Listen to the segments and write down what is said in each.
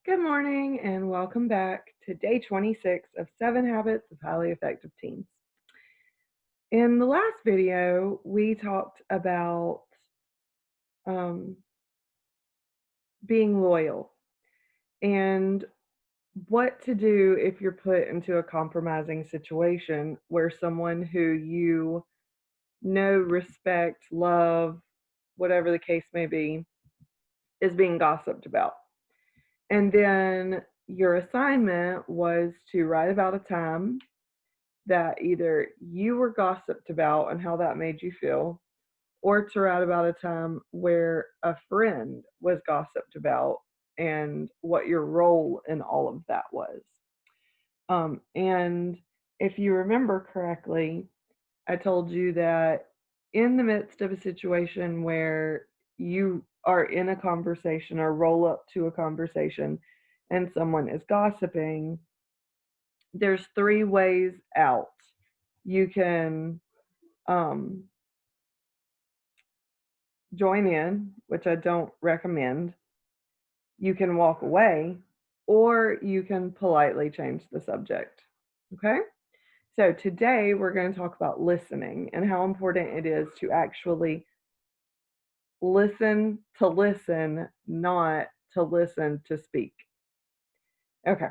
Good morning and welcome back to day 26 of 7 Habits of Highly Effective Teens. In the last video, we talked about um, being loyal and what to do if you're put into a compromising situation where someone who you know, respect, love, whatever the case may be, is being gossiped about. And then your assignment was to write about a time that either you were gossiped about and how that made you feel, or to write about a time where a friend was gossiped about and what your role in all of that was. And if you remember correctly, I told you that in the midst of a situation where you are in a conversation or roll up to a conversation and someone is gossiping, there's three ways out. You can um, join in, which I don't recommend. You can walk away, or you can politely change the subject. Okay? So today we're going to talk about listening and how important it is to actually listen, not to listen to speak. Okay.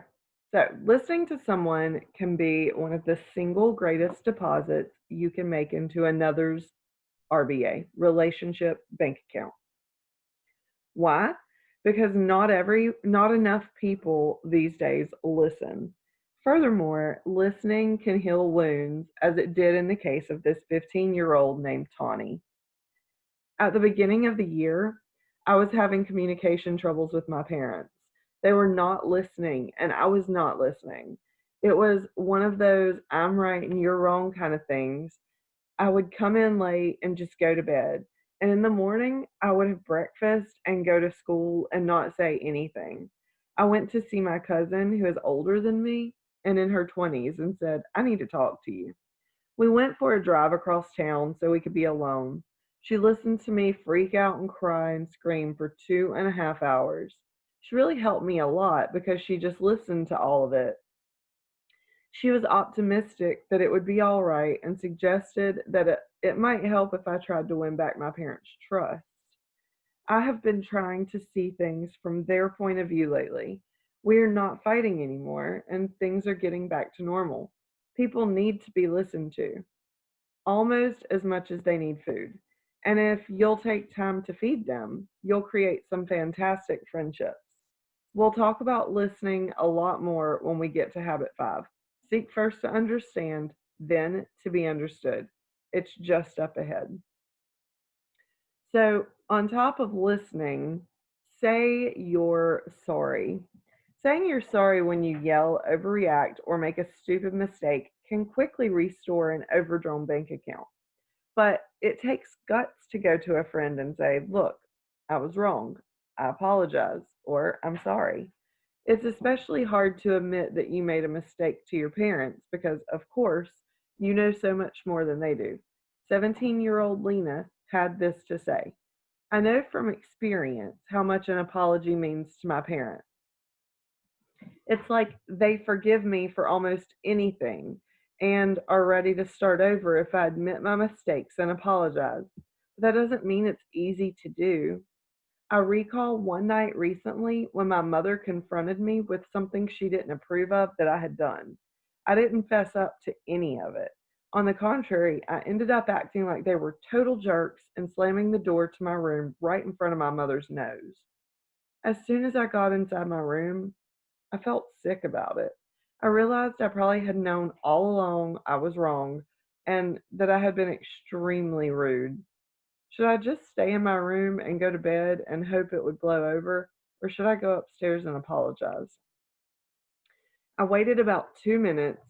So, listening to someone can be one of the single greatest deposits you can make into another's RBA, relationship bank account. Why? Because not enough people these days listen. Furthermore, listening can heal wounds as it did in the case of this 15-year-old named Tawny. At the beginning of the year, I was having communication troubles with my parents. They were not listening, and I was not listening. It was one of those I'm right and you're wrong kind of things. I would come in late and just go to bed. And in the morning, I would have breakfast and go to school and not say anything. I went to see my cousin, who is older than me and in her 20s, and said, I need to talk to you. We went for a drive across town so we could be alone. She listened to me freak out and cry and scream for 2.5 hours. She really helped me a lot because she just listened to all of it. She was optimistic that it would be all right and suggested that it might help if I tried to win back my parents' trust. I have been trying to see things from their point of view lately. We are not fighting anymore, and things are getting back to normal. People need to be listened to almost as much as they need food. And if you'll take time to feed them, you'll create some fantastic friendships. We'll talk about listening a lot more when we get to habit 5. Seek first to understand, then to be understood. It's just up ahead. So, on top of listening, say you're sorry. Saying you're sorry when you yell, overreact, or make a stupid mistake can quickly restore an overdrawn bank account. But it takes guts to go to a friend and say, look, I was wrong. I apologize, or I'm sorry. It's especially hard to admit that you made a mistake to your parents because, of course, you know so much more than they do. 17-year-old Lena had this to say: I know from experience how much an apology means to my parents. It's like they forgive me for almost anything and are ready to start over if I admit my mistakes and apologize. That doesn't mean it's easy to do. I recall one night recently when my mother confronted me with something she didn't approve of that I had done. I didn't fess up to any of it. On the contrary, I ended up acting like they were total jerks and slamming the door to my room right in front of my mother's nose. As soon as I got inside my room, I felt sick about it. I realized I probably had known all along I was wrong and that I had been extremely rude. Should I just stay in my room and go to bed and hope it would blow over, or should I go upstairs and apologize? I waited about 2 minutes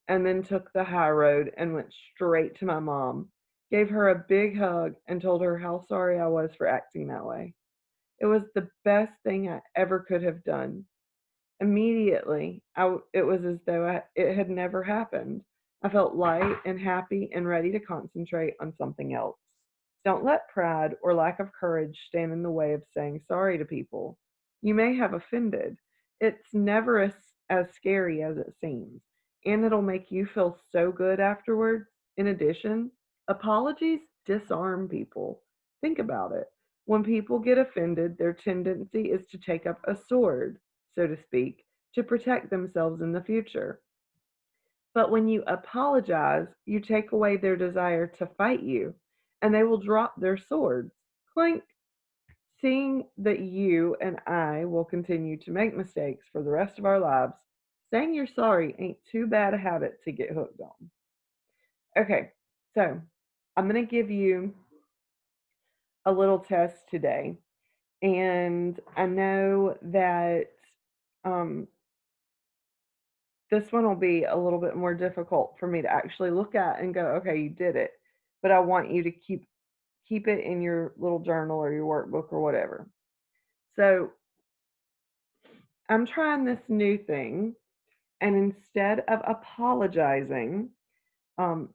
and then took the high road and went straight to my mom, gave her a big hug, and told her how sorry I was for acting that way. It was the best thing I ever could have done. Immediately, it was as though it had never happened. I felt light and happy and ready to concentrate on something else. Don't let pride or lack of courage stand in the way of saying sorry to people you may have offended. It's never as scary as it seems, and it'll make you feel so good afterwards. In addition, apologies disarm people. Think about it. When people get offended, their tendency is to take up a sword, so to speak, to protect themselves in the future. But when you apologize, you take away their desire to fight you, and they will drop their swords. Clink. Seeing that you and I will continue to make mistakes for the rest of our lives, saying you're sorry ain't too bad a habit to get hooked on. Okay, so I'm going to give you a little test today. And I know that um, this one will be a little bit more difficult for me to actually look at and go, okay, you did it. But I want you to keep it in your little journal or your workbook or whatever. So I'm trying this new thing, and instead of apologizing,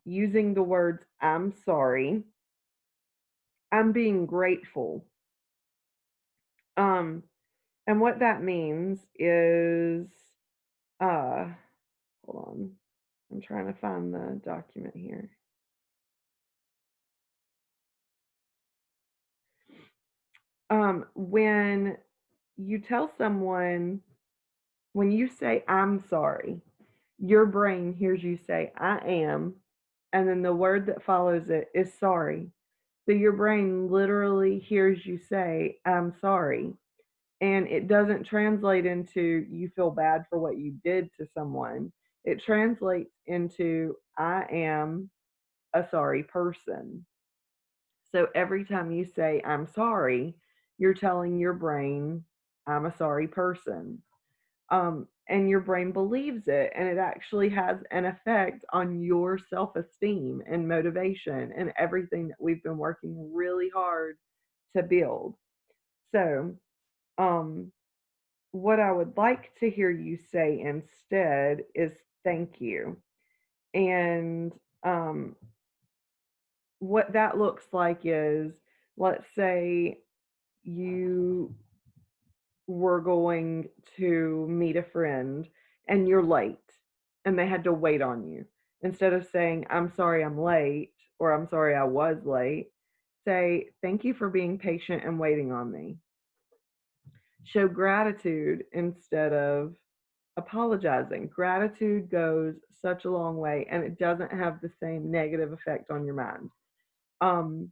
using the words "I'm sorry," I'm being grateful. Um, and what that means is, uh, hold on, I'm trying to find the document here. When you tell someone, when you say "I'm sorry," your brain hears you say "I am," and then the word that follows it is "sorry." So your brain literally hears you say, "I'm sorry." And it doesn't translate into you feel bad for what you did to someone. It translates into I am a sorry person. So every time you say I'm sorry, you're telling your brain I'm a sorry person. And your brain believes it, and it actually has an effect on your self-esteem and motivation and everything that we've been working really hard to build. So, um, what I would like to hear you say instead is thank you. And um, what that looks like is, let's say you were going to meet a friend and you're late and they had to wait on you. Instead of saying, I'm sorry I'm late or I'm sorry I was late, say, thank you for being patient and waiting on me. Show gratitude instead of apologizing. Gratitude goes such a long way and it doesn't have the same negative effect on your mind. Um,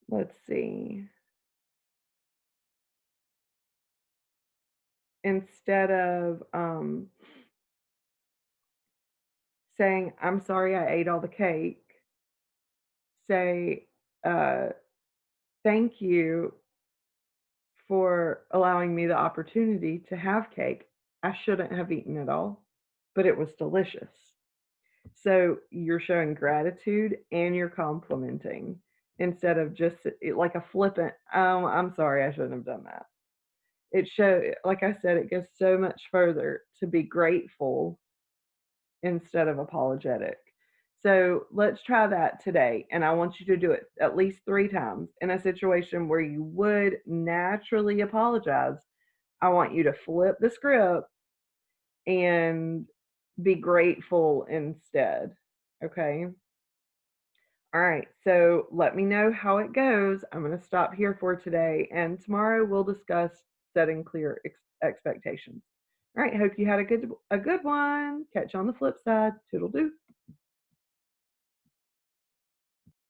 let's see. Instead of saying, I'm sorry I ate all the cake, say, uh, thank you for allowing me the opportunity to have cake. I shouldn't have eaten it all, but it was delicious. So you're showing gratitude and you're complimenting instead of just like a flippant, oh, I'm sorry, I shouldn't have done that. It show, like I said, it goes so much further to be grateful instead of apologetic. So let's try that today. And I want you to do it at least 3 times in a situation where you would naturally apologize. I want you to flip the script and be grateful instead. Okay. All right. So let me know how it goes. I'm going to stop here for today. And tomorrow we'll discuss setting clear expectations. All right. Hope you had a good one. Catch you on the flip side. Toodle doo.